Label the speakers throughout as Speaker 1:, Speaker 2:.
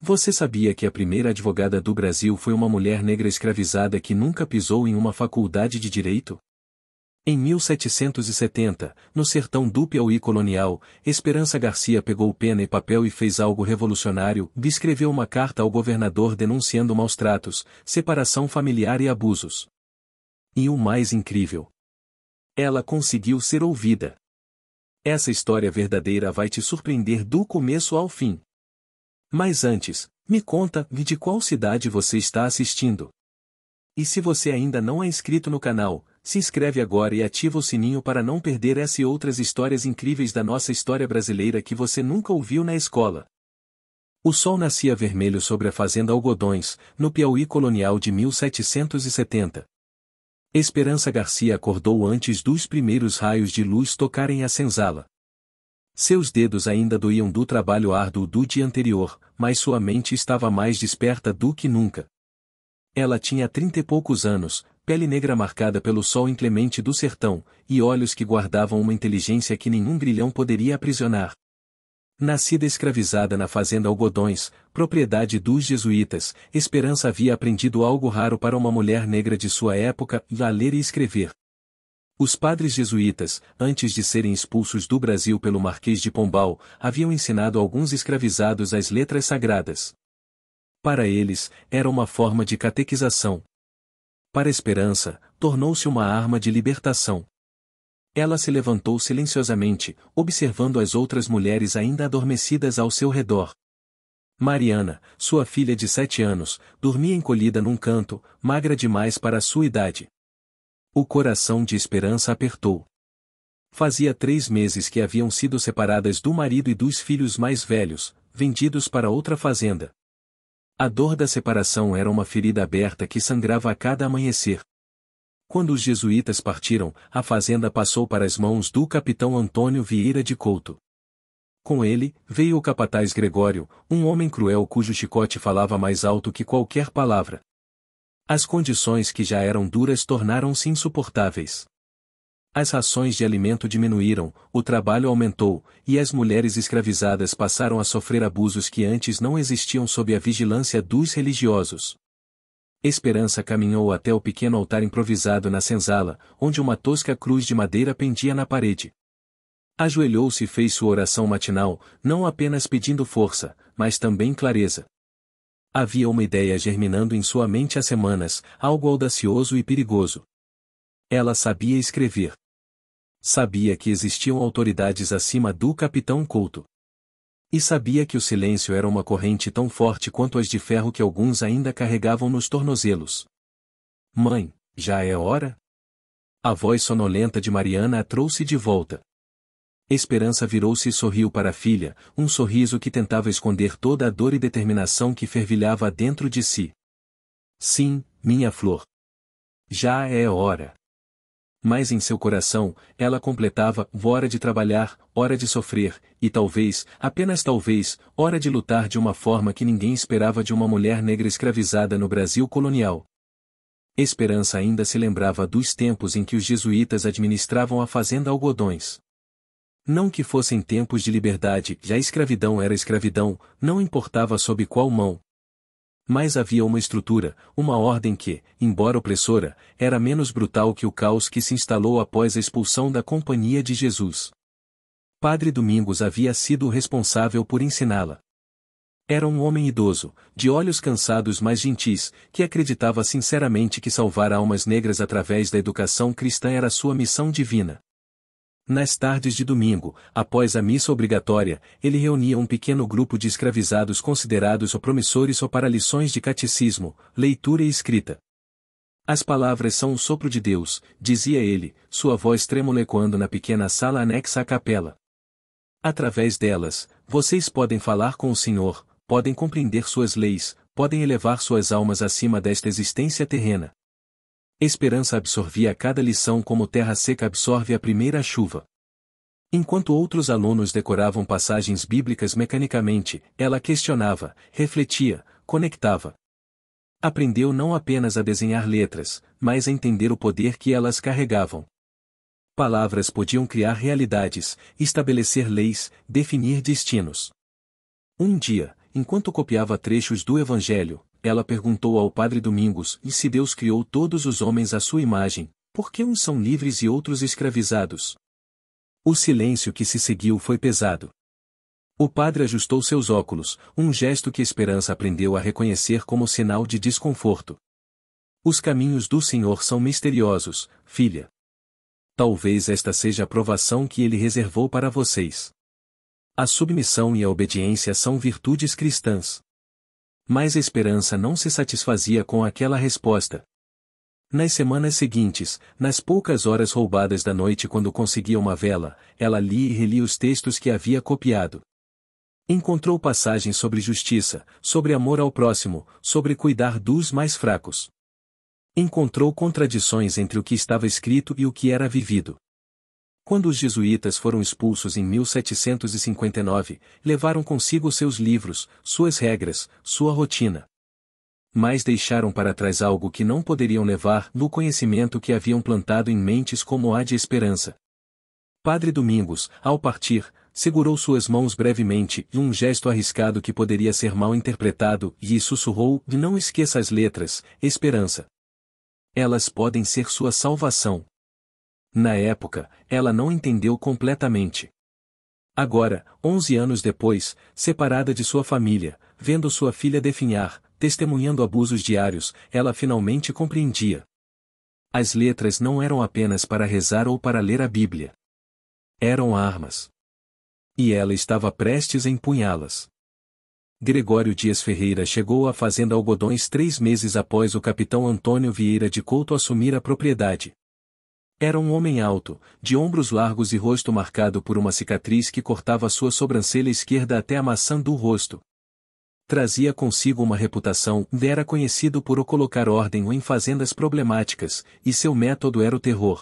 Speaker 1: Você sabia que a primeira advogada do Brasil foi uma mulher negra escravizada que nunca pisou em uma faculdade de direito? Em 1770, no sertão do Piauí colonial, Esperança Garcia pegou pena e papel e fez algo revolucionário, escreveu uma carta ao governador denunciando maus-tratos, separação familiar e abusos. E o mais incrível, ela conseguiu ser ouvida. Essa história verdadeira vai te surpreender do começo ao fim. Mas antes, me conta, de qual cidade você está assistindo? E se você ainda não é inscrito no canal, se inscreve agora e ativa o sininho para não perder essa e outras histórias incríveis da nossa história brasileira que você nunca ouviu na escola. O sol nascia vermelho sobre a fazenda Algodões, no Piauí colonial de 1770. Esperança Garcia acordou antes dos primeiros raios de luz tocarem a senzala. Seus dedos ainda doíam do trabalho árduo do dia anterior, mas sua mente estava mais desperta do que nunca. Ela tinha 30 e poucos anos, pele negra marcada pelo sol inclemente do sertão, e olhos que guardavam uma inteligência que nenhum grilhão poderia aprisionar. Nascida escravizada na fazenda Algodões, propriedade dos jesuítas, Esperança havia aprendido algo raro para uma mulher negra de sua época, a ler e escrever. Os padres jesuítas, antes de serem expulsos do Brasil pelo Marquês de Pombal, haviam ensinado alguns escravizados as letras sagradas. Para eles, era uma forma de catequização. Para Esperança, tornou-se uma arma de libertação. Ela se levantou silenciosamente, observando as outras mulheres ainda adormecidas ao seu redor. Mariana, sua filha de 7 anos, dormia encolhida num canto, magra demais para a sua idade. O coração de Esperança apertou. Fazia 3 meses que haviam sido separadas do marido e dos filhos mais velhos, vendidos para outra fazenda. A dor da separação era uma ferida aberta que sangrava a cada amanhecer. Quando os jesuítas partiram, a fazenda passou para as mãos do capitão Antônio Vieira de Couto. Com ele, veio o capataz Gregório, um homem cruel cujo chicote falava mais alto que qualquer palavra. As condições que já eram duras tornaram-se insuportáveis. As rações de alimento diminuíram, o trabalho aumentou, e as mulheres escravizadas passaram a sofrer abusos que antes não existiam sob a vigilância dos religiosos. Esperança caminhou até o pequeno altar improvisado na senzala, onde uma tosca cruz de madeira pendia na parede. Ajoelhou-se e fez sua oração matinal, não apenas pedindo força, mas também clareza. Havia uma ideia germinando em sua mente há semanas, algo audacioso e perigoso. Ela sabia escrever. Sabia que existiam autoridades acima do capitão Couto. E sabia que o silêncio era uma corrente tão forte quanto as de ferro que alguns ainda carregavam nos tornozelos. Mãe, já é hora? A voz sonolenta de Mariana a trouxe de volta. Esperança virou-se e sorriu para a filha, um sorriso que tentava esconder toda a dor e determinação que fervilhava dentro de si. Sim, minha flor. Já é hora. Mas em seu coração, ela completava, hora de trabalhar, hora de sofrer, e talvez, apenas talvez, hora de lutar de uma forma que ninguém esperava de uma mulher negra escravizada no Brasil colonial. Esperança ainda se lembrava dos tempos em que os jesuítas administravam a fazenda Algodões. Não que fossem tempos de liberdade, já a escravidão era escravidão, não importava sob qual mão. Mas havia uma estrutura, uma ordem que, embora opressora, era menos brutal que o caos que se instalou após a expulsão da Companhia de Jesus. Padre Domingos havia sido o responsável por ensiná-la. Era um homem idoso, de olhos cansados mas gentis, que acreditava sinceramente que salvar almas negras através da educação cristã era sua missão divina. Nas tardes de domingo, após a missa obrigatória, ele reunia um pequeno grupo de escravizados considerados promissores para lições de catecismo, leitura e escrita. As palavras são o sopro de Deus, dizia ele, sua voz trêmula ecoando na pequena sala anexa à capela. Através delas, vocês podem falar com o Senhor, podem compreender suas leis, podem elevar suas almas acima desta existência terrena. Esperança absorvia cada lição como terra seca absorve a primeira chuva. Enquanto outros alunos decoravam passagens bíblicas mecanicamente, ela questionava, refletia, conectava. Aprendeu não apenas a desenhar letras, mas a entender o poder que elas carregavam. Palavras podiam criar realidades, estabelecer leis, definir destinos. Um dia, enquanto copiava trechos do Evangelho, ela perguntou ao padre Domingos: e se Deus criou todos os homens à sua imagem, por que uns são livres e outros escravizados? O silêncio que se seguiu foi pesado. O padre ajustou seus óculos, um gesto que Esperança aprendeu a reconhecer como sinal de desconforto. Os caminhos do Senhor são misteriosos, filha. Talvez esta seja a provação que ele reservou para vocês. A submissão e a obediência são virtudes cristãs. Mas a Esperança não se satisfazia com aquela resposta. Nas semanas seguintes, nas poucas horas roubadas da noite quando conseguia uma vela, ela lia e relia os textos que havia copiado. Encontrou passagens sobre justiça, sobre amor ao próximo, sobre cuidar dos mais fracos. Encontrou contradições entre o que estava escrito e o que era vivido. Quando os jesuítas foram expulsos em 1759, levaram consigo seus livros, suas regras, sua rotina. Mas deixaram para trás algo que não poderiam levar no conhecimento que haviam plantado em mentes como a de Esperança. Padre Domingos, ao partir, segurou suas mãos brevemente e um gesto arriscado que poderia ser mal interpretado, e sussurrou: não esqueça as letras, Esperança. Elas podem ser sua salvação. Na época, ela não entendeu completamente. Agora, 11 anos depois, separada de sua família, vendo sua filha definhar, testemunhando abusos diários, ela finalmente compreendia. As letras não eram apenas para rezar ou para ler a Bíblia. Eram armas. E ela estava prestes a empunhá-las. Gregório Dias Ferreira chegou à fazenda Algodões 3 meses após o capitão Antônio Vieira de Couto assumir a propriedade. Era um homem alto, de ombros largos e rosto marcado por uma cicatriz que cortava sua sobrancelha esquerda até a maçã do rosto. Trazia consigo uma reputação, era conhecido por colocar ordem em fazendas problemáticas, e seu método era o terror.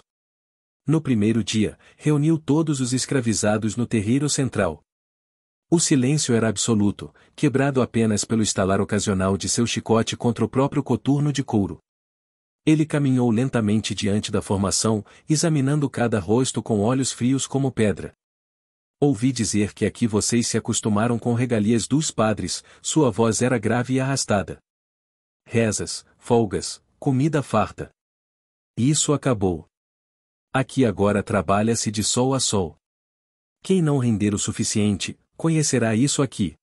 Speaker 1: No primeiro dia, reuniu todos os escravizados no terreiro central. O silêncio era absoluto, quebrado apenas pelo estalar ocasional de seu chicote contra o próprio coturno de couro. Ele caminhou lentamente diante da formação, examinando cada rosto com olhos frios como pedra. Ouvi dizer que aqui vocês se acostumaram com regalias dos padres, sua voz era grave e arrastada. Rezas, folgas, comida farta. Isso acabou. Aqui agora trabalha-se de sol a sol. Quem não render o suficiente, conhecerá isso aqui.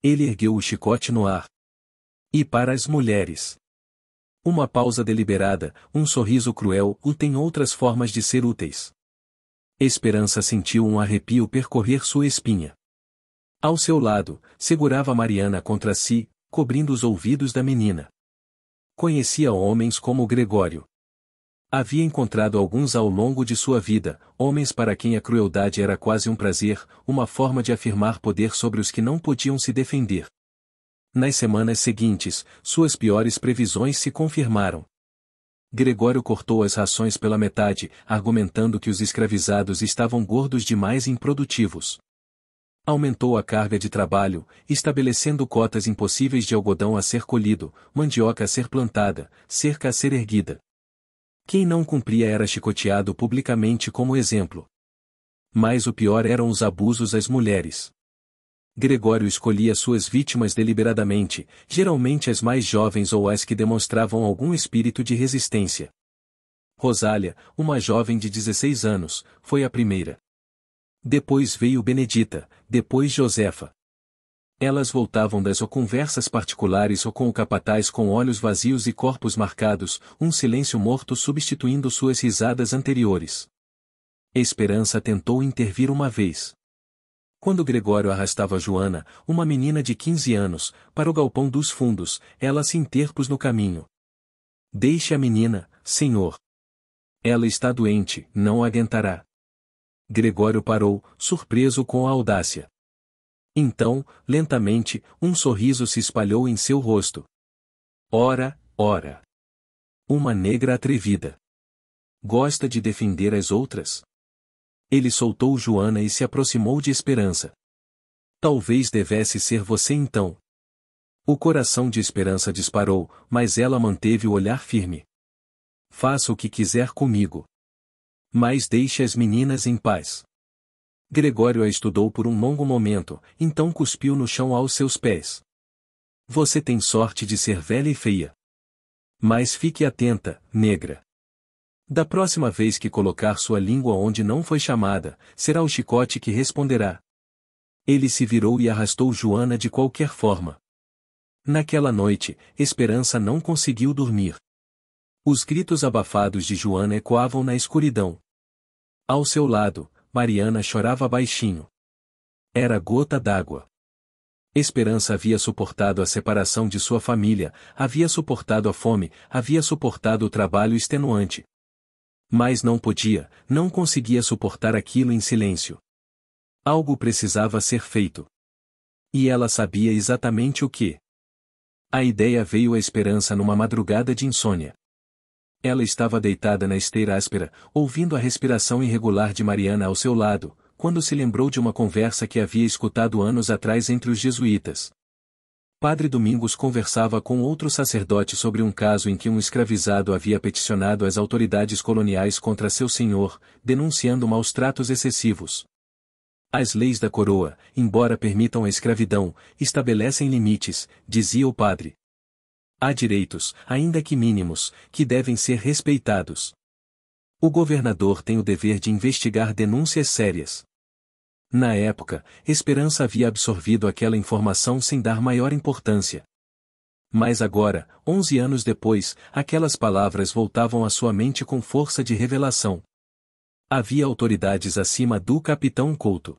Speaker 1: Ele ergueu o chicote no ar. E para as mulheres. Uma pausa deliberada, um sorriso cruel, tem outras formas de ser úteis. Esperança sentiu um arrepio percorrer sua espinha. Ao seu lado, segurava Mariana contra si, cobrindo os ouvidos da menina. Conhecia homens como Gregório. Havia encontrado alguns ao longo de sua vida, homens para quem a crueldade era quase um prazer, uma forma de afirmar poder sobre os que não podiam se defender. Nas semanas seguintes, suas piores previsões se confirmaram. Gregório cortou as rações pela metade, argumentando que os escravizados estavam gordos demais e improdutivos. Aumentou a carga de trabalho, estabelecendo cotas impossíveis de algodão a ser colhido, mandioca a ser plantada, cerca a ser erguida. Quem não cumpria era chicoteado publicamente como exemplo. Mas o pior eram os abusos às mulheres. Gregório escolhia suas vítimas deliberadamente, geralmente as mais jovens ou as que demonstravam algum espírito de resistência. Rosália, uma jovem de 16 anos, foi a primeira. Depois veio Benedita, depois Josefa. Elas voltavam das conversas particulares ou com o capataz com olhos vazios e corpos marcados, um silêncio morto substituindo suas risadas anteriores. Esperança tentou intervir uma vez. Quando Gregório arrastava Joana, uma menina de 15 anos, para o galpão dos fundos, ela se interpôs no caminho. Deixe a menina, senhor. Ela está doente, não aguentará. Gregório parou, surpreso com a audácia. Então, lentamente, um sorriso se espalhou em seu rosto. Ora, ora. Uma negra atrevida. Gosta de defender as outras? Ele soltou Joana e se aproximou de Esperança. Talvez devesse ser você então. O coração de Esperança disparou, mas ela manteve o olhar firme. Faça o que quiser comigo. Mas deixe as meninas em paz. Gregório a estudou por um longo momento, então cuspiu no chão aos seus pés. Você tem sorte de ser velha e feia. Mas fique atenta, negra. Da próxima vez que colocar sua língua onde não foi chamada, será o chicote que responderá. Ele se virou e arrastou Joana de qualquer forma. Naquela noite, Esperança não conseguiu dormir. Os gritos abafados de Joana ecoavam na escuridão. Ao seu lado, Mariana chorava baixinho. Era gota d'água. Esperança havia suportado a separação de sua família, havia suportado a fome, havia suportado o trabalho extenuante. Mas não conseguia suportar aquilo em silêncio. Algo precisava ser feito. E ela sabia exatamente o que. A ideia veio à Esperança numa madrugada de insônia. Ela estava deitada na esteira áspera, ouvindo a respiração irregular de Mariana ao seu lado, quando se lembrou de uma conversa que havia escutado anos atrás entre os jesuítas. Padre Domingos conversava com outro sacerdote sobre um caso em que um escravizado havia peticionado as autoridades coloniais contra seu senhor, denunciando maus-tratos excessivos. As leis da coroa, embora permitam a escravidão, estabelecem limites, dizia o padre. Há direitos, ainda que mínimos, que devem ser respeitados. O governador tem o dever de investigar denúncias sérias. Na época, Esperança havia absorvido aquela informação sem dar maior importância. Mas agora, 11 anos depois, aquelas palavras voltavam à sua mente com força de revelação. Havia autoridades acima do capitão Couto.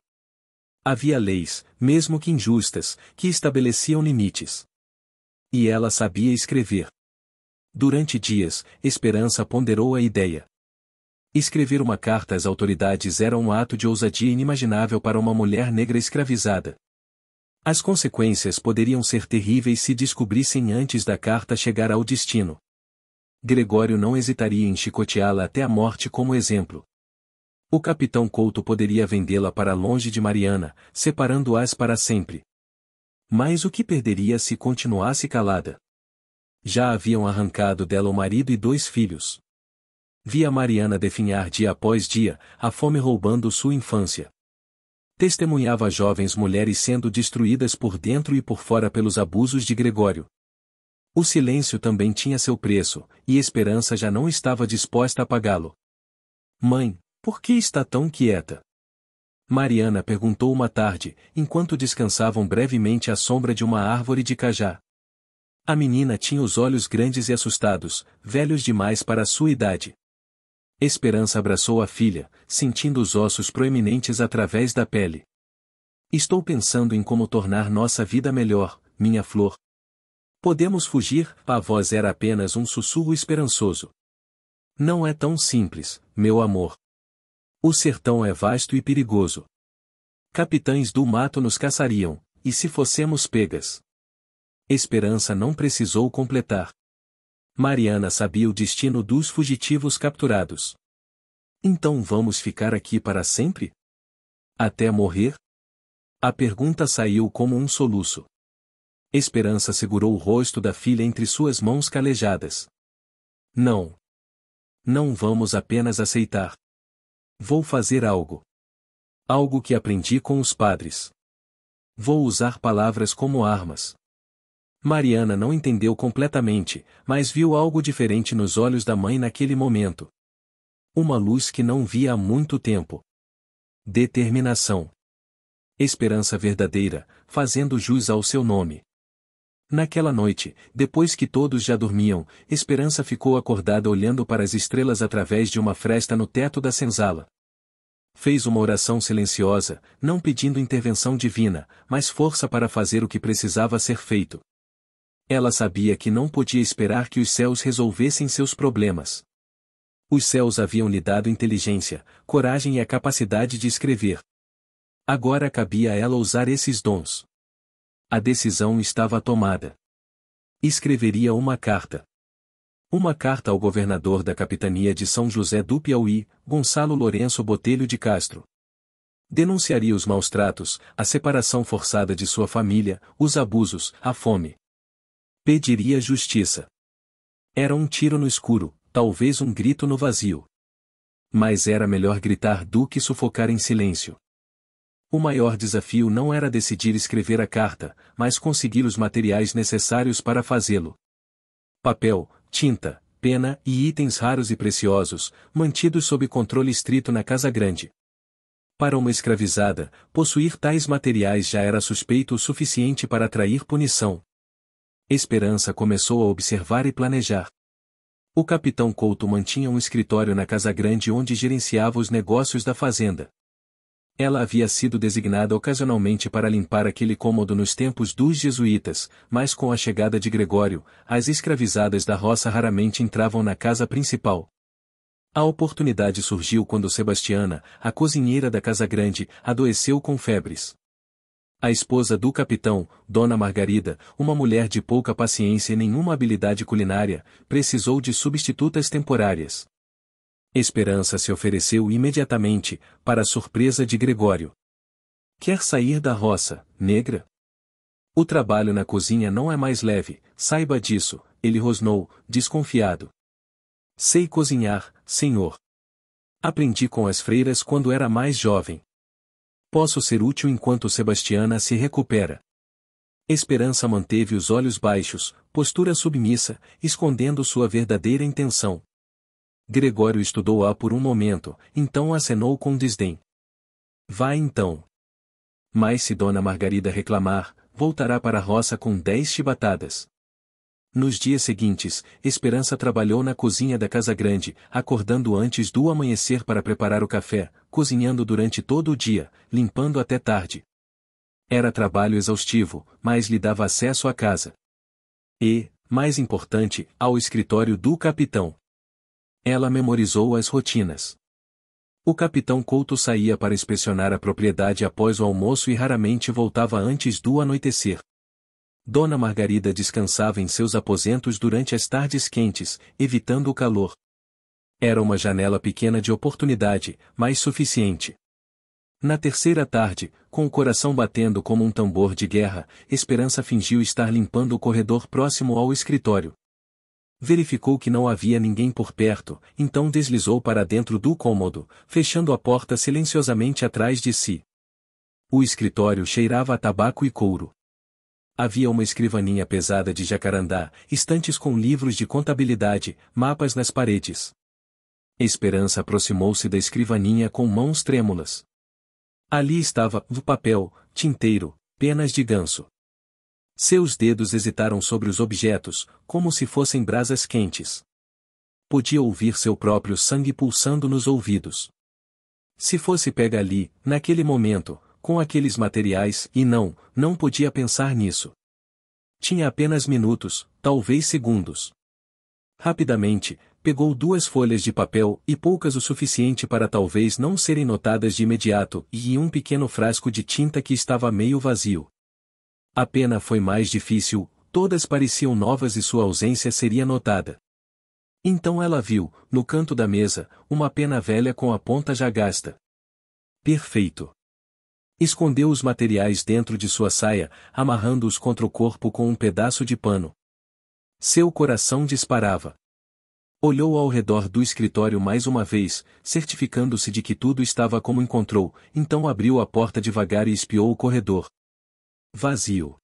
Speaker 1: Havia leis, mesmo que injustas, que estabeleciam limites. E ela sabia escrever. Durante dias, Esperança ponderou a ideia. Escrever uma carta às autoridades era um ato de ousadia inimaginável para uma mulher negra escravizada. As consequências poderiam ser terríveis se descobrissem antes da carta chegar ao destino. Gregório não hesitaria em chicoteá-la até a morte como exemplo. O capitão Couto poderia vendê-la para longe de Mariana, separando-as para sempre. Mas o que perderia se continuasse calada? Já haviam arrancado dela o marido e 2 filhos. Via Mariana definhar dia após dia, a fome roubando sua infância. Testemunhava jovens mulheres sendo destruídas por dentro e por fora pelos abusos de Gregório. O silêncio também tinha seu preço, e Esperança já não estava disposta a pagá-lo. Mãe, por que está tão quieta? Mariana perguntou uma tarde, enquanto descansavam brevemente à sombra de uma árvore de cajá. A menina tinha os olhos grandes e assustados, velhos demais para a sua idade. Esperança abraçou a filha, sentindo os ossos proeminentes através da pele. Estou pensando em como tornar nossa vida melhor, minha flor. Podemos fugir? A voz era apenas um sussurro esperançoso. Não é tão simples, meu amor. O sertão é vasto e perigoso. Capitães do mato nos caçariam, e se fossemos pegas? Esperança não precisou completar. Mariana sabia o destino dos fugitivos capturados. Então vamos ficar aqui para sempre? Até morrer? A pergunta saiu como um soluço. Esperança segurou o rosto da filha entre suas mãos calejadas. Não. Não vamos apenas aceitar. Vou fazer algo. Algo que aprendi com os padres. Vou usar palavras como armas. Mariana não entendeu completamente, mas viu algo diferente nos olhos da mãe naquele momento. Uma luz que não via há muito tempo. Determinação. Esperança verdadeira, fazendo jus ao seu nome. Naquela noite, depois que todos já dormiam, Esperança ficou acordada olhando para as estrelas através de uma fresta no teto da senzala. Fez uma oração silenciosa, não pedindo intervenção divina, mas força para fazer o que precisava ser feito. Ela sabia que não podia esperar que os céus resolvessem seus problemas. Os céus haviam lhe dado inteligência, coragem e a capacidade de escrever. Agora cabia a ela usar esses dons. A decisão estava tomada. Escreveria uma carta. Uma carta ao governador da capitania de São José do Piauí, Gonçalo Lourenço Botelho de Castro. Denunciaria os maus-tratos, a separação forçada de sua família, os abusos, a fome. Pediria justiça. Era um tiro no escuro, talvez um grito no vazio. Mas era melhor gritar do que sufocar em silêncio. O maior desafio não era decidir escrever a carta, mas conseguir os materiais necessários para fazê-lo. Papel, tinta, pena e itens raros e preciosos, mantidos sob controle estrito na Casa Grande. Para uma escravizada, possuir tais materiais já era suspeito o suficiente para atrair punição. Esperança começou a observar e planejar. O capitão Couto mantinha um escritório na Casa Grande onde gerenciava os negócios da fazenda. Ela havia sido designada ocasionalmente para limpar aquele cômodo nos tempos dos jesuítas, mas com a chegada de Gregório, as escravizadas da roça raramente entravam na casa principal. A oportunidade surgiu quando Sebastiana, a cozinheira da Casa Grande, adoeceu com febres. A esposa do capitão, Dona Margarida, uma mulher de pouca paciência e nenhuma habilidade culinária, precisou de substitutas temporárias. Esperança se ofereceu imediatamente, para a surpresa de Gregório. Quer sair da roça, negra? O trabalho na cozinha não é mais leve, saiba disso, ele rosnou, desconfiado. Sei cozinhar, senhor. Aprendi com as freiras quando era mais jovem. Posso ser útil enquanto Sebastiana se recupera. Esperança manteve os olhos baixos, postura submissa, escondendo sua verdadeira intenção. Gregório estudou-a por um momento, então acenou com desdém. Vai então. Mas se Dona Margarida reclamar, voltará para a roça com 10 chibatadas. Nos dias seguintes, Esperança trabalhou na cozinha da Casa Grande, acordando antes do amanhecer para preparar o café, cozinhando durante todo o dia, limpando até tarde. Era trabalho exaustivo, mas lhe dava acesso à casa. E, mais importante, ao escritório do capitão. Ela memorizou as rotinas. O capitão Couto saía para inspecionar a propriedade após o almoço e raramente voltava antes do anoitecer. Dona Margarida descansava em seus aposentos durante as tardes quentes, evitando o calor. Era uma janela pequena de oportunidade, mas suficiente. Na terceira tarde, com o coração batendo como um tambor de guerra, Esperança fingiu estar limpando o corredor próximo ao escritório. Verificou que não havia ninguém por perto, então deslizou para dentro do cômodo, fechando a porta silenciosamente atrás de si. O escritório cheirava a tabaco e couro. Havia uma escrivaninha pesada de jacarandá, estantes com livros de contabilidade, mapas nas paredes. Esperança aproximou-se da escrivaninha com mãos trêmulas. Ali estava o papel, tinteiro, penas de ganso. Seus dedos hesitaram sobre os objetos, como se fossem brasas quentes. Podia ouvir seu próprio sangue pulsando nos ouvidos. Se fosse pega ali, naquele momento, com aqueles materiais, e não podia pensar nisso. Tinha apenas minutos, talvez segundos. Rapidamente, pegou 2 folhas de papel, e poucas o suficiente para talvez não serem notadas de imediato, e um pequeno frasco de tinta que estava meio vazio. A pena foi mais difícil, todas pareciam novas e sua ausência seria notada. Então ela viu, no canto da mesa, uma pena velha com a ponta já gasta. Perfeito. Escondeu os materiais dentro de sua saia, amarrando-os contra o corpo com um pedaço de pano. Seu coração disparava. Olhou ao redor do escritório mais uma vez, certificando-se de que tudo estava como encontrou, então abriu a porta devagar e espiou o corredor. Vazio.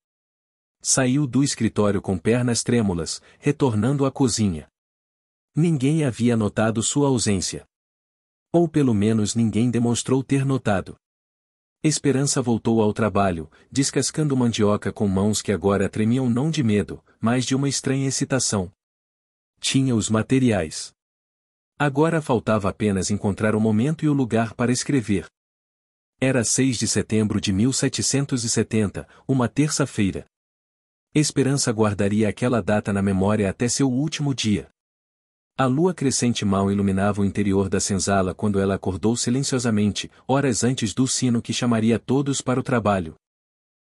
Speaker 1: Saiu do escritório com pernas trêmulas, retornando à cozinha. Ninguém havia notado sua ausência. Ou pelo menos ninguém demonstrou ter notado. Esperança voltou ao trabalho, descascando mandioca com mãos que agora tremiam não de medo, mas de uma estranha excitação. Tinha os materiais. Agora faltava apenas encontrar o momento e o lugar para escrever. Era 6 de setembro de 1770, uma terça-feira. Esperança guardaria aquela data na memória até seu último dia. A lua crescente mal iluminava o interior da senzala quando ela acordou silenciosamente, horas antes do sino que chamaria todos para o trabalho.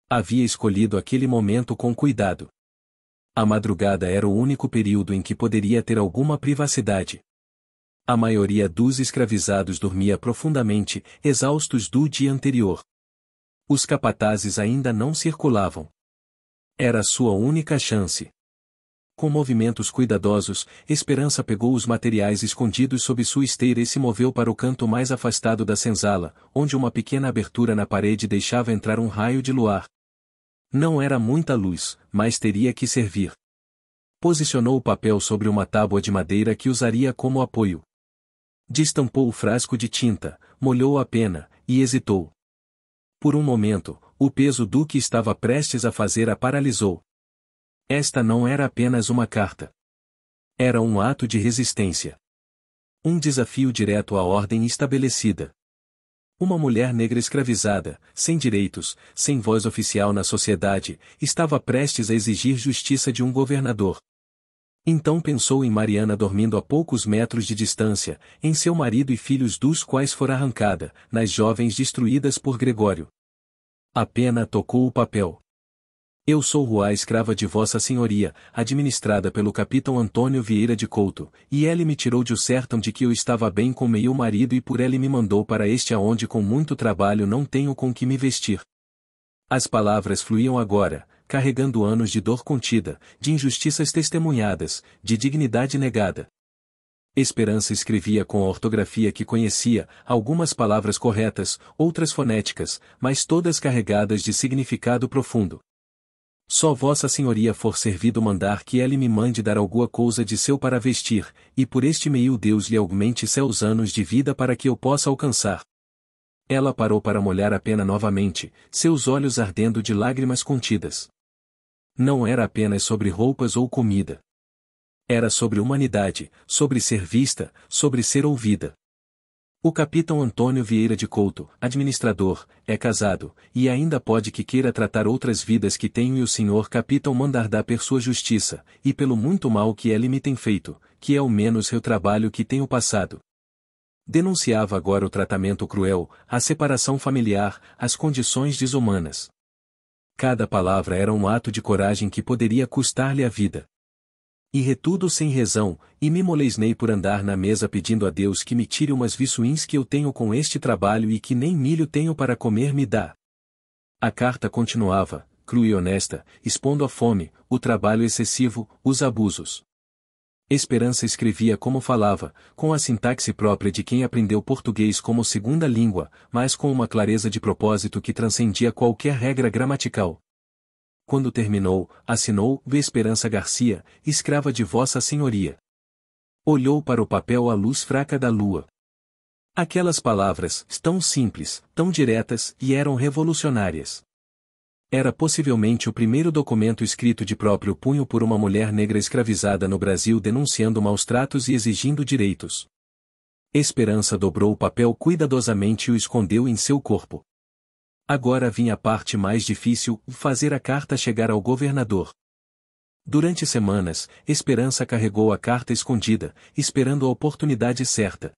Speaker 1: Havia escolhido aquele momento com cuidado. A madrugada era o único período em que poderia ter alguma privacidade. A maioria dos escravizados dormia profundamente, exaustos do dia anterior. Os capatazes ainda não circulavam. Era sua única chance. Com movimentos cuidadosos, Esperança pegou os materiais escondidos sob sua esteira e se moveu para o canto mais afastado da senzala, onde uma pequena abertura na parede deixava entrar um raio de luar. Não era muita luz, mas teria que servir. Posicionou o papel sobre uma tábua de madeira que usaria como apoio. Destampou o frasco de tinta, molhou a pena, e hesitou. Por um momento, o peso do que estava prestes a fazer a paralisou. Esta não era apenas uma carta. Era um ato de resistência. Um desafio direto à ordem estabelecida. Uma mulher negra escravizada, sem direitos, sem voz oficial na sociedade, estava prestes a exigir justiça de um governador. Então pensou em Mariana dormindo a poucos metros de distância, em seu marido e filhos dos quais fora arrancada, nas jovens destruídas por Gregório. A pena tocou o papel. Eu sou Rua escrava de Vossa Senhoria, administrada pelo capitão Antônio Vieira de Couto, e ele me tirou de o sertão de que eu estava bem com meu marido e por ele me mandou para este aonde com muito trabalho não tenho com que me vestir. As palavras fluíam agora, carregando anos de dor contida, de injustiças testemunhadas, de dignidade negada. Esperança escrevia com a ortografia que conhecia, algumas palavras corretas, outras fonéticas, mas todas carregadas de significado profundo. Só Vossa Senhoria for servido mandar que ele me mande dar alguma coisa de seu para vestir, e por este meio Deus lhe aumente seus anos de vida para que eu possa alcançar. Ela parou para molhar a pena novamente, seus olhos ardendo de lágrimas contidas. Não era apenas sobre roupas ou comida. Era sobre humanidade, sobre ser vista, sobre ser ouvida. O capitão Antônio Vieira de Couto, administrador, é casado, e ainda pode que queira tratar outras vidas que tenho e o senhor capitão mandar dar per sua justiça, e pelo muito mal que ele me tem feito, que é o menos seu trabalho que tenho passado. Denunciava agora o tratamento cruel, a separação familiar, as condições desumanas. Cada palavra era um ato de coragem que poderia custar-lhe a vida. E retudo sem razão, e me molesnei por andar na mesa pedindo a Deus que me tire umas viçuins que eu tenho com este trabalho e que nem milho tenho para comer me dá. A carta continuava, crua e honesta, expondo a fome, o trabalho excessivo, os abusos. Esperança escrevia como falava, com a sintaxe própria de quem aprendeu português como segunda língua, mas com uma clareza de propósito que transcendia qualquer regra gramatical. Quando terminou, assinou V. Esperança Garcia, escrava de Vossa Senhoria. Olhou para o papel à luz fraca da lua. Aquelas palavras, tão simples, tão diretas, e eram revolucionárias. Era possivelmente o primeiro documento escrito de próprio punho por uma mulher negra escravizada no Brasil denunciando maus-tratos e exigindo direitos. Esperança dobrou o papel cuidadosamente e o escondeu em seu corpo. Agora vinha a parte mais difícil, fazer a carta chegar ao governador. Durante semanas, Esperança carregou a carta escondida, esperando a oportunidade certa.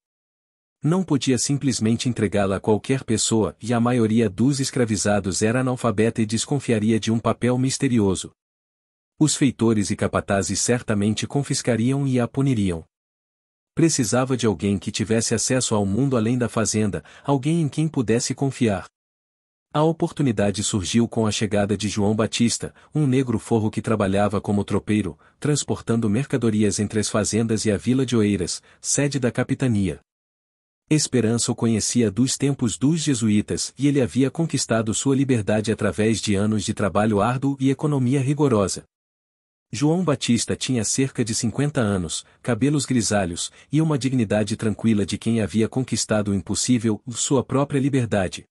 Speaker 1: Não podia simplesmente entregá-la a qualquer pessoa, e a maioria dos escravizados era analfabeta e desconfiaria de um papel misterioso. Os feitores e capatazes certamente confiscariam e a puniriam. Precisava de alguém que tivesse acesso ao mundo além da fazenda, alguém em quem pudesse confiar. A oportunidade surgiu com a chegada de João Batista, um negro forro que trabalhava como tropeiro, transportando mercadorias entre as fazendas e a vila de Oeiras, sede da capitania. Esperança o conhecia dos tempos dos jesuítas e ele havia conquistado sua liberdade através de anos de trabalho árduo e economia rigorosa. João Batista tinha cerca de 50 anos, cabelos grisalhos, e uma dignidade tranquila de quem havia conquistado o impossível, sua própria liberdade.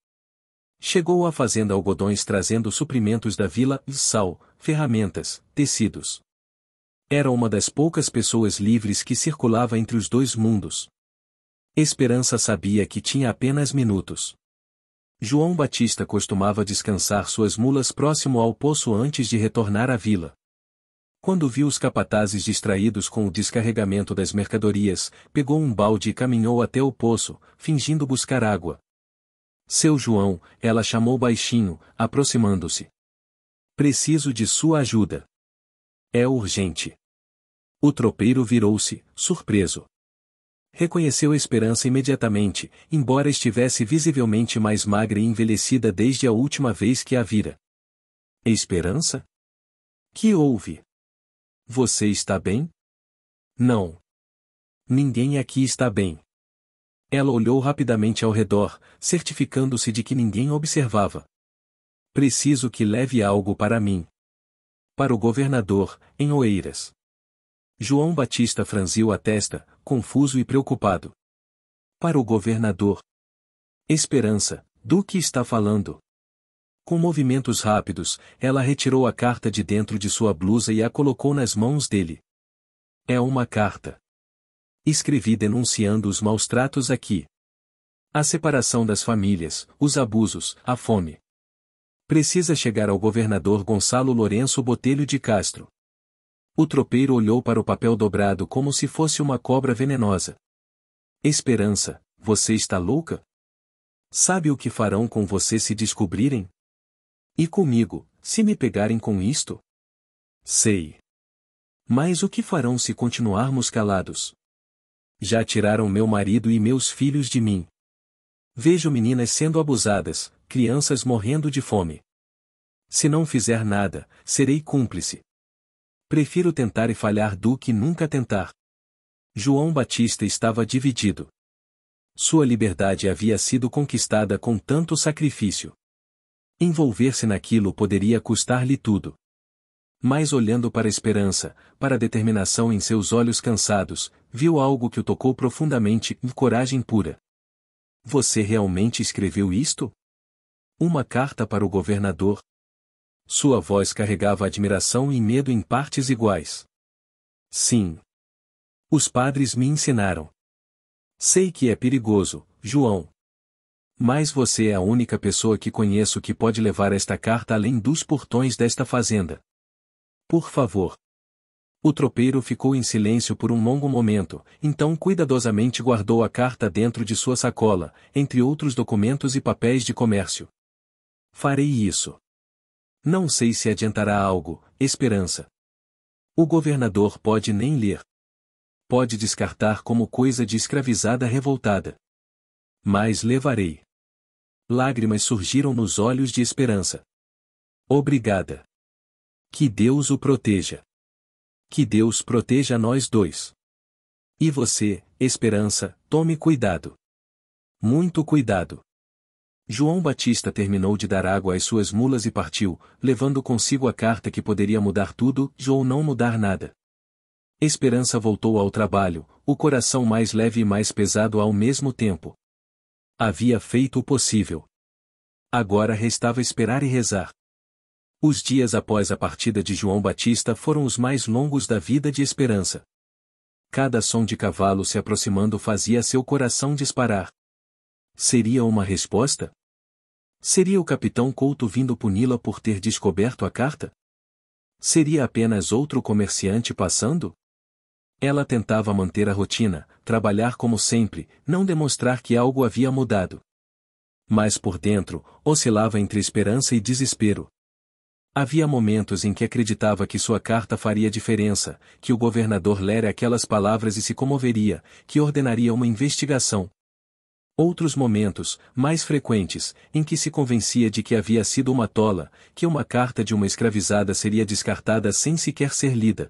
Speaker 1: Chegou à fazenda Algodões trazendo suprimentos da vila, sal, ferramentas, tecidos. Era uma das poucas pessoas livres que circulava entre os dois mundos. Esperança sabia que tinha apenas minutos. João Batista costumava descansar suas mulas próximo ao poço antes de retornar à vila. Quando viu os capatazes distraídos com o descarregamento das mercadorias, pegou um balde e caminhou até o poço, fingindo buscar água. Seu João, ela chamou baixinho, aproximando-se. Preciso de sua ajuda. É urgente. O tropeiro virou-se, surpreso. Reconheceu Esperança imediatamente, embora estivesse visivelmente mais magra e envelhecida desde a última vez que a vira. Esperança? Que houve? Você está bem? Não. Ninguém aqui está bem. Ela olhou rapidamente ao redor, certificando-se de que ninguém observava. Preciso que leve algo para mim. Para o governador, em Oeiras. João Batista franziu a testa, confuso e preocupado. Para o governador. Esperança, do que está falando? Com movimentos rápidos, ela retirou a carta de dentro de sua blusa e a colocou nas mãos dele. É uma carta. Escrevi denunciando os maus-tratos aqui. A separação das famílias, os abusos, a fome. Precisa chegar ao governador Gonçalo Lourenço Botelho de Castro. O tropeiro olhou para o papel dobrado como se fosse uma cobra venenosa. Esperança, você está louca? Sabe o que farão com você se descobrirem? E comigo, se me pegarem com isto? Sei. Mas o que farão se continuarmos calados? Já tiraram meu marido e meus filhos de mim. Vejo meninas sendo abusadas, crianças morrendo de fome. Se não fizer nada, serei cúmplice. Prefiro tentar e falhar do que nunca tentar. João Batista estava dividido. Sua liberdade havia sido conquistada com tanto sacrifício. Envolver-se naquilo poderia custar-lhe tudo. Mas olhando para a esperança, para a determinação em seus olhos cansados, viu algo que o tocou profundamente, coragem pura. Você realmente escreveu isto? Uma carta para o governador? Sua voz carregava admiração e medo em partes iguais. Sim. Os padres me ensinaram. Sei que é perigoso, João. Mas você é a única pessoa que conheço que pode levar esta carta além dos portões desta fazenda. Por favor. O tropeiro ficou em silêncio por um longo momento, então cuidadosamente guardou a carta dentro de sua sacola, entre outros documentos e papéis de comércio. Farei isso. Não sei se adiantará algo, Esperança. O governador pode nem ler. Pode descartar como coisa de escravizada revoltada. Mas levarei. Lágrimas surgiram nos olhos de Esperança. Obrigada. Que Deus o proteja. Que Deus proteja nós dois. E você, Esperança, tome cuidado. Muito cuidado. João Batista terminou de dar água às suas mulas e partiu, levando consigo a carta que poderia mudar tudo, ou não mudar nada. Esperança voltou ao trabalho, o coração mais leve e mais pesado ao mesmo tempo. Havia feito o possível. Agora restava esperar e rezar. Os dias após a partida de João Batista foram os mais longos da vida de Esperança. Cada som de cavalo se aproximando fazia seu coração disparar. Seria uma resposta? Seria o capitão Couto vindo puni-la por ter descoberto a carta? Seria apenas outro comerciante passando? Ela tentava manter a rotina, trabalhar como sempre, não demonstrar que algo havia mudado. Mas por dentro, oscilava entre esperança e desespero. Havia momentos em que acreditava que sua carta faria diferença, que o governador lera aquelas palavras e se comoveria, que ordenaria uma investigação. Outros momentos, mais frequentes, em que se convencia de que havia sido uma tola, que uma carta de uma escravizada seria descartada sem sequer ser lida.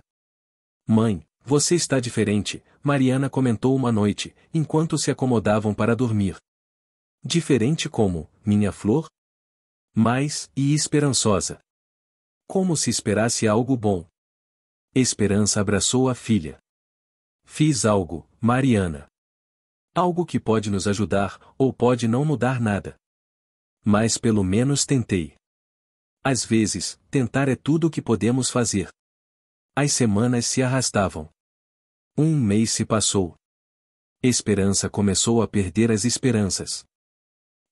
Speaker 1: Mãe, você está diferente, Mariana comentou uma noite, enquanto se acomodavam para dormir. Diferente como, minha flor? Mais, e esperançosa. Como se esperasse algo bom. Esperança abraçou a filha. Fiz algo, Mariana. Algo que pode nos ajudar, ou pode não mudar nada. Mas pelo menos tentei. Às vezes, tentar é tudo o que podemos fazer. As semanas se arrastavam. Um mês se passou. Esperança começou a perder as esperanças.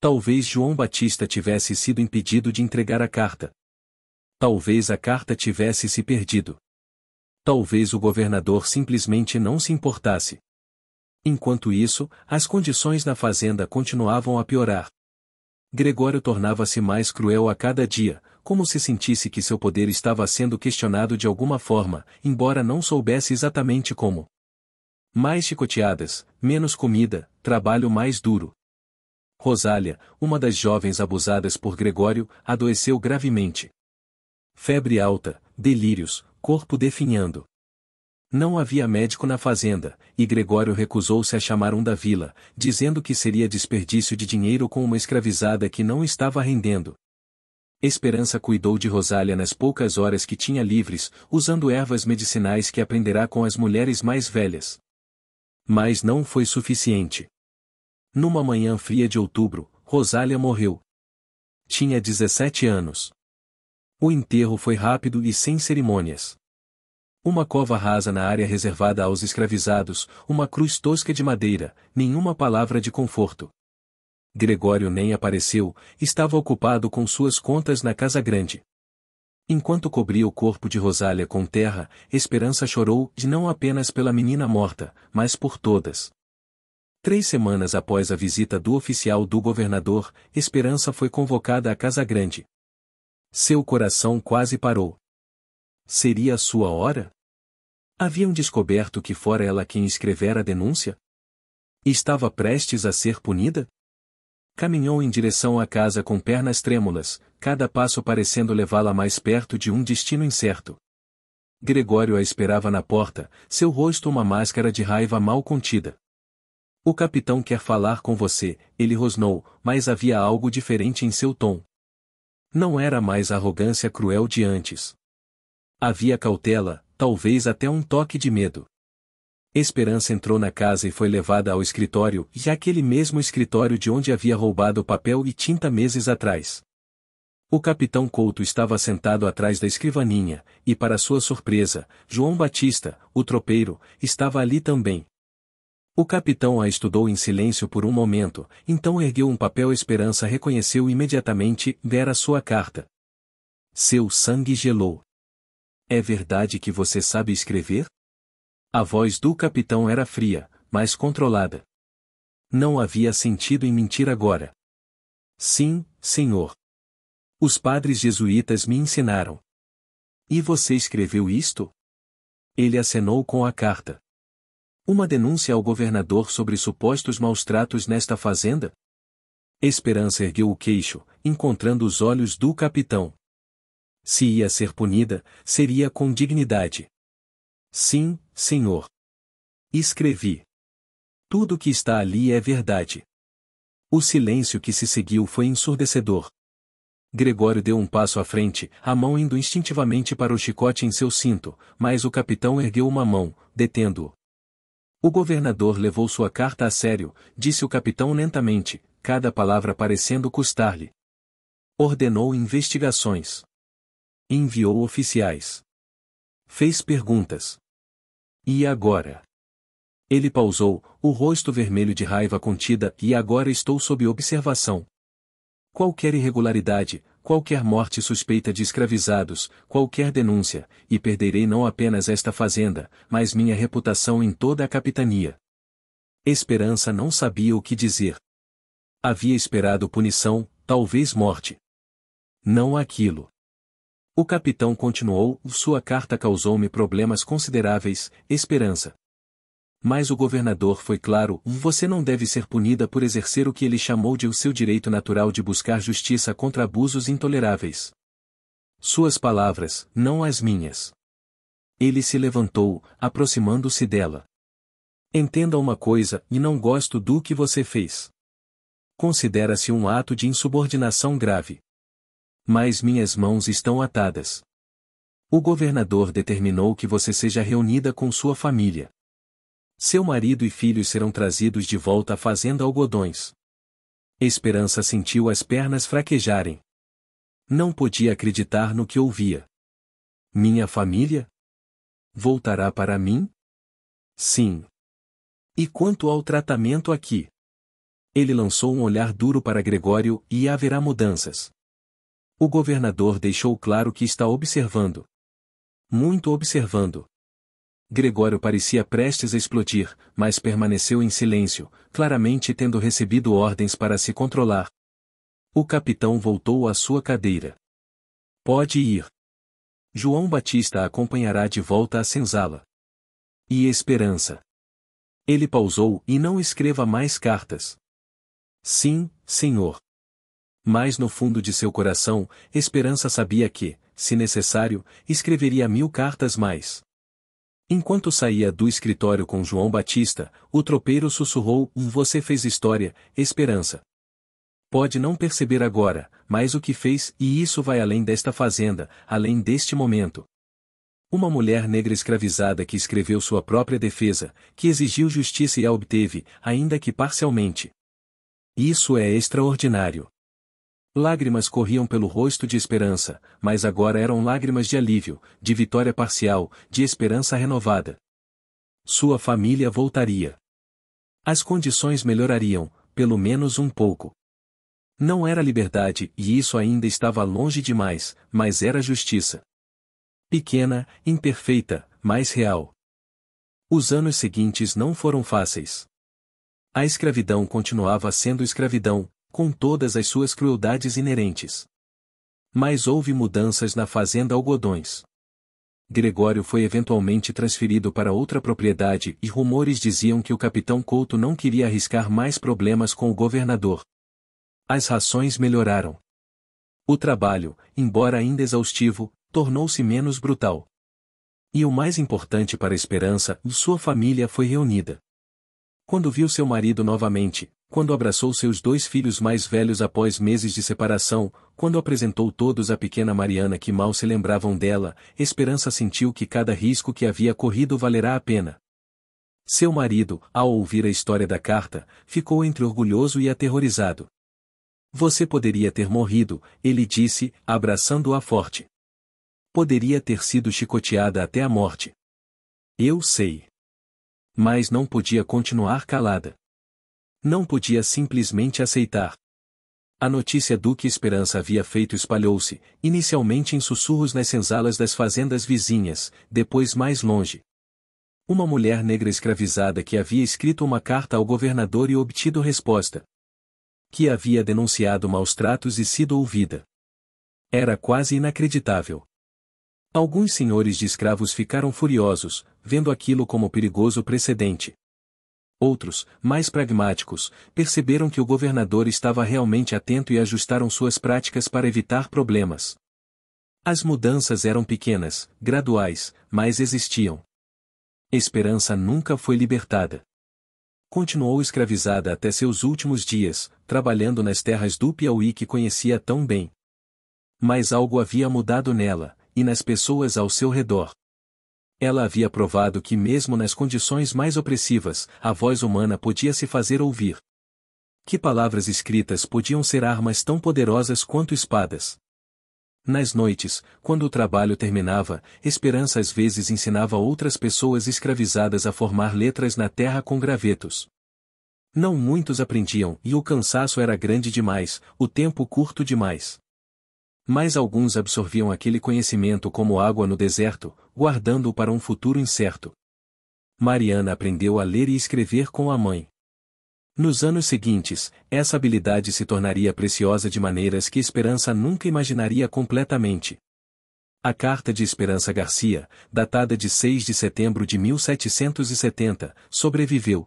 Speaker 1: Talvez João Batista tivesse sido impedido de entregar a carta. Talvez a carta tivesse se perdido. Talvez o governador simplesmente não se importasse. Enquanto isso, as condições na fazenda continuavam a piorar. Gregório tornava-se mais cruel a cada dia, como se sentisse que seu poder estava sendo questionado de alguma forma, embora não soubesse exatamente como. Mais chicoteadas, menos comida, trabalho mais duro. Rosália, uma das jovens abusadas por Gregório, adoeceu gravemente. Febre alta, delírios, corpo definhando. Não havia médico na fazenda, e Gregório recusou-se a chamar um da vila, dizendo que seria desperdício de dinheiro com uma escravizada que não estava rendendo. Esperança cuidou de Rosália nas poucas horas que tinha livres, usando ervas medicinais que aprenderá com as mulheres mais velhas. Mas não foi suficiente. Numa manhã fria de outubro, Rosália morreu. Tinha 17 anos. O enterro foi rápido e sem cerimônias. Uma cova rasa na área reservada aos escravizados, uma cruz tosca de madeira, nenhuma palavra de conforto. Gregório nem apareceu, estava ocupado com suas contas na casa grande. Enquanto cobria o corpo de Rosália com terra, Esperança chorou, e não apenas pela menina morta, mas por todas. 3 semanas após a visita do oficial do governador, Esperança foi convocada à casa grande. Seu coração quase parou. Seria a sua hora? Haviam descoberto que fora ela quem escrevera a denúncia? Estava prestes a ser punida? Caminhou em direção à casa com pernas trêmulas, cada passo parecendo levá-la mais perto de um destino incerto. Gregório a esperava na porta, seu rosto uma máscara de raiva mal contida. O capitão quer falar com você, ele rosnou, mas havia algo diferente em seu tom. Não era mais a arrogância cruel de antes. Havia cautela, talvez até um toque de medo. Esperança entrou na casa e foi levada ao escritório, e aquele mesmo escritório de onde havia roubado papel e tinta meses atrás. O capitão Couto estava sentado atrás da escrivaninha, e para sua surpresa, João Batista, o tropeiro, estava ali também. O capitão a estudou em silêncio por um momento, então ergueu um papel. Esperança reconheceu imediatamente, era sua carta. Seu sangue gelou. É verdade que você sabe escrever? A voz do capitão era fria, mas controlada. Não havia sentido em mentir agora. Sim, senhor. Os padres jesuítas me ensinaram. E você escreveu isto? Ele acenou com a carta. Uma denúncia ao governador sobre supostos maus-tratos nesta fazenda? Esperança ergueu o queixo, encontrando os olhos do capitão. Se ia ser punida, seria com dignidade. Sim, senhor. Escrevi. Tudo que está ali é verdade. O silêncio que se seguiu foi ensurdecedor. Gregório deu um passo à frente, a mão indo instintivamente para o chicote em seu cinto, mas o capitão ergueu uma mão, detendo-o. O governador levou sua carta a sério, disse o capitão lentamente, cada palavra parecendo custar-lhe. Ordenou investigações. Enviou oficiais. Fez perguntas. E agora? Ele pausou, o rosto vermelho de raiva contida, e agora estou sob observação. Qualquer irregularidade, qualquer morte suspeita de escravizados, qualquer denúncia, e perderei não apenas esta fazenda, mas minha reputação em toda a capitania. Esperança não sabia o que dizer. Havia esperado punição, talvez morte. Não aquilo. O capitão continuou, sua carta causou-me problemas consideráveis, Esperança. Mas o governador foi claro, você não deve ser punida por exercer o que ele chamou de o seu direito natural de buscar justiça contra abusos intoleráveis. Suas palavras, não as minhas. Ele se levantou, aproximando-se dela. Entenda uma coisa, e não gosto do que você fez. Considera-se um ato de insubordinação grave. Mas minhas mãos estão atadas. O governador determinou que você seja reunida com sua família. Seu marido e filhos serão trazidos de volta à fazenda Algodões. Esperança sentiu as pernas fraquejarem. Não podia acreditar no que ouvia. Minha família? Voltará para mim? Sim. E quanto ao tratamento aqui? Ele lançou um olhar duro para Gregório, e haverá mudanças. O governador deixou claro que está observando. Muito observando. Gregório parecia prestes a explodir, mas permaneceu em silêncio, claramente tendo recebido ordens para se controlar. O capitão voltou à sua cadeira. Pode ir. João Batista a acompanhará de volta à senzala. E Esperança. Ele pausou, e não escreva mais cartas. Sim, senhor. Mas no fundo de seu coração, Esperança sabia que, se necessário, escreveria 1000 cartas mais. Enquanto saía do escritório com João Batista, o tropeiro sussurrou: Você fez história, Esperança. Pode não perceber agora, mas o que fez, e isso vai além desta fazenda, além deste momento. Uma mulher negra escravizada que escreveu sua própria defesa, que exigiu justiça e a obteve, ainda que parcialmente. Isso é extraordinário. Lágrimas corriam pelo rosto de Esperança, mas agora eram lágrimas de alívio, de vitória parcial, de esperança renovada. Sua família voltaria. As condições melhorariam, pelo menos um pouco. Não era liberdade, e isso ainda estava longe demais, mas era justiça. Pequena, imperfeita, mas real. Os anos seguintes não foram fáceis. A escravidão continuava sendo escravidão, com todas as suas crueldades inerentes. Mas houve mudanças na fazenda Algodões. Gregório foi eventualmente transferido para outra propriedade e rumores diziam que o capitão Couto não queria arriscar mais problemas com o governador. As rações melhoraram. O trabalho, embora ainda exaustivo, tornou-se menos brutal. E o mais importante para a Esperança, sua família foi reunida. Quando viu seu marido novamente, quando abraçou seus 2 filhos mais velhos após meses de separação, quando apresentou todos à pequena Mariana que mal se lembravam dela, Esperança sentiu que cada risco que havia corrido valerá a pena. Seu marido, ao ouvir a história da carta, ficou entre orgulhoso e aterrorizado. Você poderia ter morrido, ele disse, abraçando-a forte. Poderia ter sido chicoteada até a morte. Eu sei. Mas não podia continuar calada. Não podia simplesmente aceitar. A notícia do que Esperança havia feito espalhou-se, inicialmente em sussurros nas senzalas das fazendas vizinhas, depois mais longe. Uma mulher negra escravizada que havia escrito uma carta ao governador e obtido resposta. Que havia denunciado maus-tratos e sido ouvida. Era quase inacreditável. Alguns senhores de escravos ficaram furiosos, vendo aquilo como perigoso precedente. Outros, mais pragmáticos, perceberam que o governador estava realmente atento e ajustaram suas práticas para evitar problemas. As mudanças eram pequenas, graduais, mas existiam. Esperança nunca foi libertada. Continuou escravizada até seus últimos dias, trabalhando nas terras do Piauí que conhecia tão bem. Mas algo havia mudado nela, e nas pessoas ao seu redor. Ela havia provado que mesmo nas condições mais opressivas, a voz humana podia se fazer ouvir. Que palavras escritas podiam ser armas tão poderosas quanto espadas. Nas noites, quando o trabalho terminava, Esperança às vezes ensinava outras pessoas escravizadas a formar letras na terra com gravetos. Não muitos aprendiam e o cansaço era grande demais, o tempo curto demais. Mas alguns absorviam aquele conhecimento como água no deserto, guardando-o para um futuro incerto. Mariana aprendeu a ler e escrever com a mãe. Nos anos seguintes, essa habilidade se tornaria preciosa de maneiras que Esperança nunca imaginaria completamente. A carta de Esperança Garcia, datada de 6 de setembro de 1770, sobreviveu.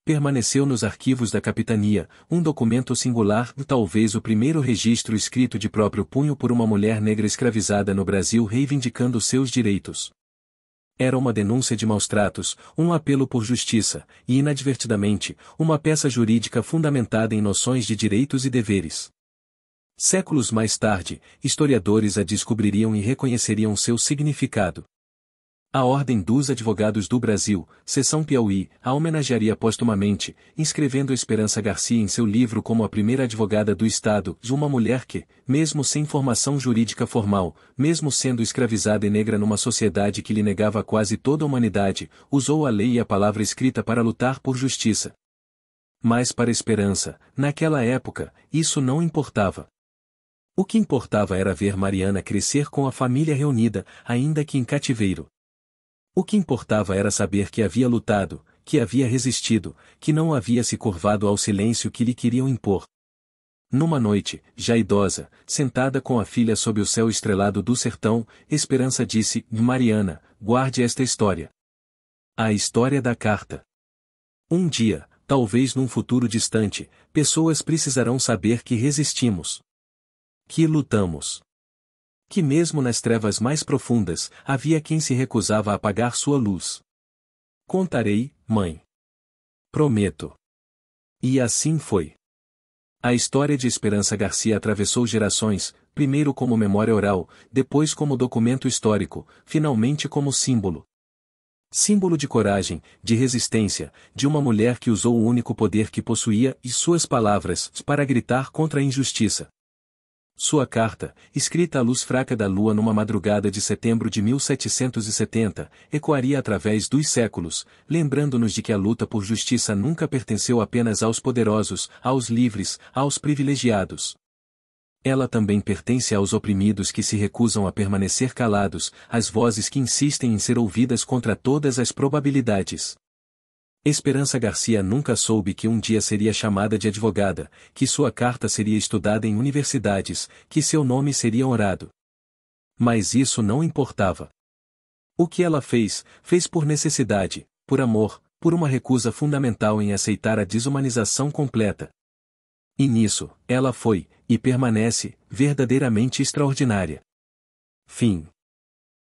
Speaker 1: Permaneceu nos arquivos da capitania, um documento singular, talvez o primeiro registro escrito de próprio punho por uma mulher negra escravizada no Brasil reivindicando seus direitos. Era uma denúncia de maus-tratos, um apelo por justiça, e inadvertidamente, uma peça jurídica fundamentada em noções de direitos e deveres. Séculos mais tarde, historiadores a descobririam e reconheceriam seu significado. A Ordem dos Advogados do Brasil, Seção Piauí, a homenagearia póstumamente, inscrevendo Esperança Garcia em seu livro como a primeira advogada do Estado, de uma mulher que, mesmo sem formação jurídica formal, mesmo sendo escravizada e negra numa sociedade que lhe negava quase toda a humanidade, usou a lei e a palavra escrita para lutar por justiça. Mas para Esperança, naquela época, isso não importava. O que importava era ver Mariana crescer com a família reunida, ainda que em cativeiro. O que importava era saber que havia lutado, que havia resistido, que não havia se curvado ao silêncio que lhe queriam impor. Numa noite, já idosa, sentada com a filha sob o céu estrelado do sertão, Esperança disse: Mariana, guarde esta história. A história da carta. Um dia, talvez num futuro distante, pessoas precisarão saber que resistimos. Que lutamos. Que mesmo nas trevas mais profundas, havia quem se recusava a apagar sua luz. Contarei, mãe. Prometo. E assim foi. A história de Esperança Garcia atravessou gerações, primeiro como memória oral, depois como documento histórico, finalmente como símbolo. Símbolo de coragem, de resistência, de uma mulher que usou o único poder que possuía e suas palavras para gritar contra a injustiça. Sua carta, escrita à luz fraca da lua numa madrugada de setembro de 1770, ecoaria através dos séculos, lembrando-nos de que a luta por justiça nunca pertenceu apenas aos poderosos, aos livres, aos privilegiados. Ela também pertence aos oprimidos que se recusam a permanecer calados, às vozes que insistem em ser ouvidas contra todas as probabilidades. Esperança Garcia nunca soube que um dia seria chamada de advogada, que sua carta seria estudada em universidades, que seu nome seria honrado. Mas isso não importava. O que ela fez, fez por necessidade, por amor, por uma recusa fundamental em aceitar a desumanização completa. E nisso, ela foi, e permanece, verdadeiramente extraordinária. Fim.